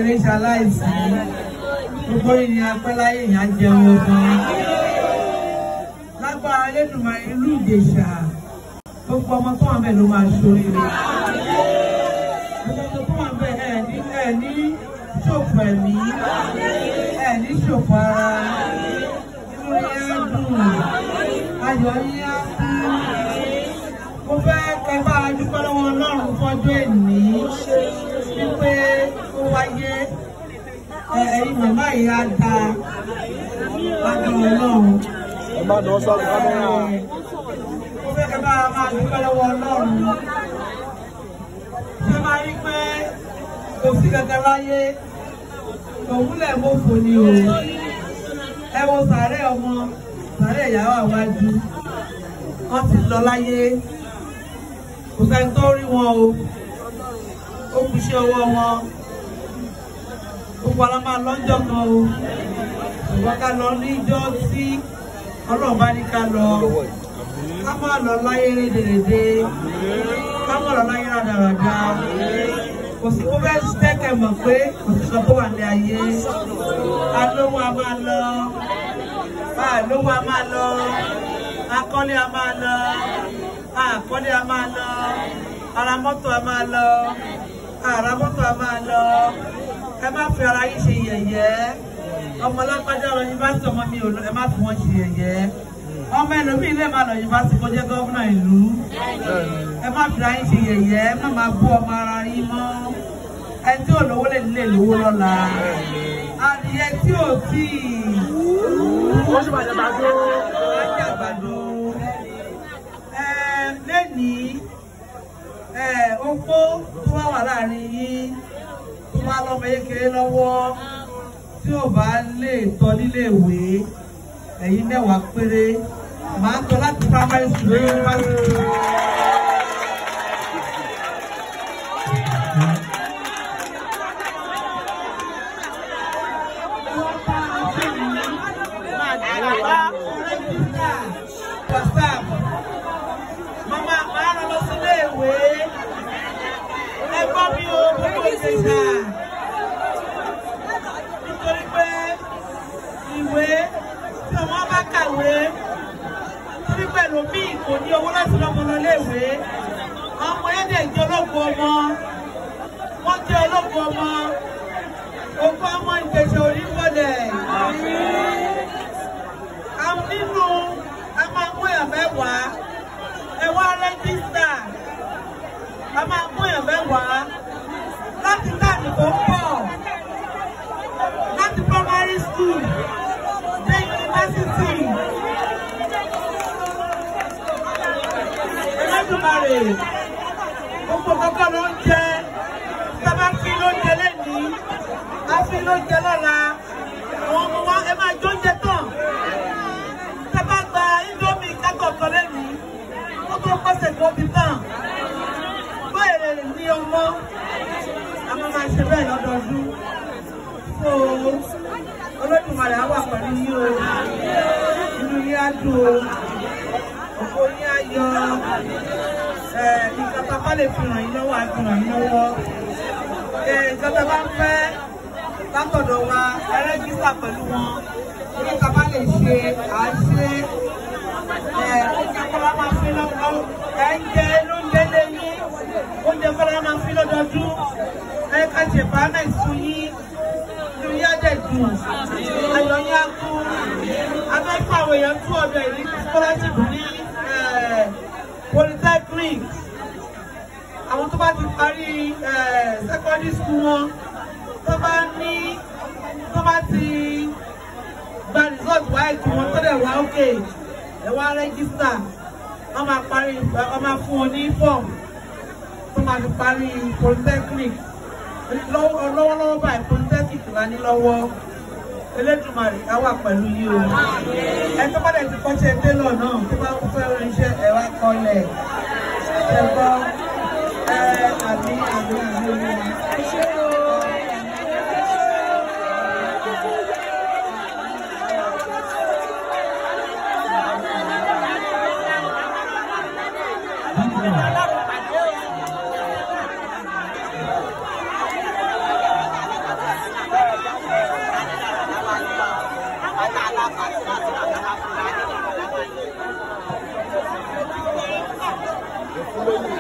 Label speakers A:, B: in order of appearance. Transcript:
A: Ṣaláìsí gbogbo ènìyàn apẹ́láyé èèyàn jẹun ogun lágbára Elédùmarè ìlú Ìjẹ̀ṣà gbogbo ọmọ tó wà bẹ́ẹ̀ ló máa ṣoríire gbogbo tó wà bẹ́ẹ̀ ẹ̀ ní ṣòfò ẹ̀mí ẹ̀ ní ṣòfò ara inú yẹn á dùn ayọ̀ yín á kú mo fẹ́ kẹ́ bá a dúpẹ́ lọ́wọ́ Ọlọ́run fọ́jọ́ èní wípé ó wáyé ẹ̀yin màmá yìí á da lágbára Ọlọ́run.
B: Ẹ má lọ sọ́ọ̀bù kámẹ́rà.
A: Mo fẹ́ kẹ́ bá a máa dúpẹ́ lọ́wọ́ Ọlọ́run. Ṣé máa rí pé kò sí kankan láyé òwúlẹ̀ mọ́fò ni o. Ẹ wo sàárẹ̀ ọmọ sàárẹ̀ ìyàwó àwájú wọ́n ti lọ láyé kò sẹ́ni tó rí wọn o. Ó kù iṣẹ́ ọwọ́ wọn gbogbo ara máa lọ́jọ́ kan o ṣùgbọ́n ká lọ níjọ́ tí Ọlọ́run bá ní ká lọ ká má lọ láyé rédèrèdè ká má lọ láyé rádaràda kò sí kó fẹ́ẹ́ tẹ́kẹ̀ mọ̀ pé kò sí kan tó wà ní ayé alówó a máa lọ alówó a máa lọ akọ́lé a máa lọ akọ́lé a máa lọ ara mọ́tò a máa lọ ara mọ́tò a máa lọ ẹ má fi ara yín ṣe yẹ̀yẹ́ ọmọ lápájá lọ yunifásitì ọmọ mi ò lọ ẹ má fi wọn ṣe yẹ̀yẹ́ ọmọ ẹlòmíì lè má lọ yunifásitì kó jẹ́ gọ́vùnà ìlú ẹ má fi ara yín ṣe yẹ̀yẹ́ má máa bú ọmọ ara yín mọ́ ẹni tí ò lówó lè nílé lówó lọ́la adìyẹ tí ò tí
B: Wọ́n sì bàjẹ́ gbàdó.
A: àgbàdo lẹ́nìí opó tó wà láàrin yín tó bá lọ́mọ kékeré lọ́wọ́ tí ò bá lè tọ́ nílé ìwé ẹ̀yin mẹ́wàá péré máa ń tọ́ láti primary school ní yunifásitì. Mama, máa rán lọ sílé ìwé ẹgbọ́n mi ò gbogbo Ìjẹ̀ṣà nítorí pé ìwé tí ọmọ bá kàwé torí pẹ̀lú mi kò ní owó láti lọ́mọ lọ léèwé ọmọ yẹn dẹ̀ jẹ́ ológun ọmọ wọ́n jẹ́ ológun ọmọ òkú ọmọ Ìjẹ̀ṣà ò ní fọlẹ̀ nínú a máa mú èèyàn mẹ́wàá ẹ wá rẹ́jísítà a máa mú èèyàn mẹ́wàá láti táàmì tó pọ̀ láti primary school dé yunifásitì Ẹlẹ́dùmarè gbogbo kọ́kọ́ ló ń jẹ sábà fi ló ń jẹ lẹ́nìí á fi ló ń jẹ lọ́la àwọn ọmọ wa ẹ máa jó oúnjẹ tán sábà gba Indomie kákọ̀ọ̀kan lẹ́nìí ó tó pọ̀sẹ̀ tó bí tán báyìí ní ọmọ a máa ṣe bẹ́ẹ̀ lọ́dọọdún so Olódùmarè á wà pẹ̀lú yín o inú yín á dùn o òkú yín á yọ nǹkan tá a bá lè fi ràn yín lọ́wọ́ á fi ràn yín lọ́wọ́ nǹkan tá a bá ń fẹ́ látọ̀dọ̀ wa ẹ rẹ́jísítà pẹ̀lú wọn orí tá a bá lè ṣe à á ṣe oúnjẹ kọ́lá máa fi lọ́wọ́ ẹ̀ ń jẹ lóúnjẹ lẹ́yìn oúnjẹ kọ́lá máa fi lọ́dọọdún ẹ ká ṣe bámẹ́sì fún yín inú yá dẹ̀ dùn ayọ̀ yín á kú abẹ́fọ́ àwọn èèyàn tún ọ̀dọ̀ ìlú scholarship ní polytechnic àwọn tó bá ti parí secondary school wọn tó bá ti gba result wáyé tí wọn tó dẹ̀ wá òkè ẹ wá rẹ́gísítà wọ́n máa fún wọn ní form tó máa fi parí polytechnic lọ́wọ́lọ́wọ́ báyìí polytechnic la ní lọ́wọ́ Elédùmarè á wà pẹ̀lú yìí o ẹ tó bá dẹ̀ ti kọ́ṣẹ́ télọ̀ náà tó bá fẹ́ oríṣẹ́ ẹ wá kọ́lẹ̀ ẹ gbọ́ àmì ẹ ṣé o.
B: Thank you.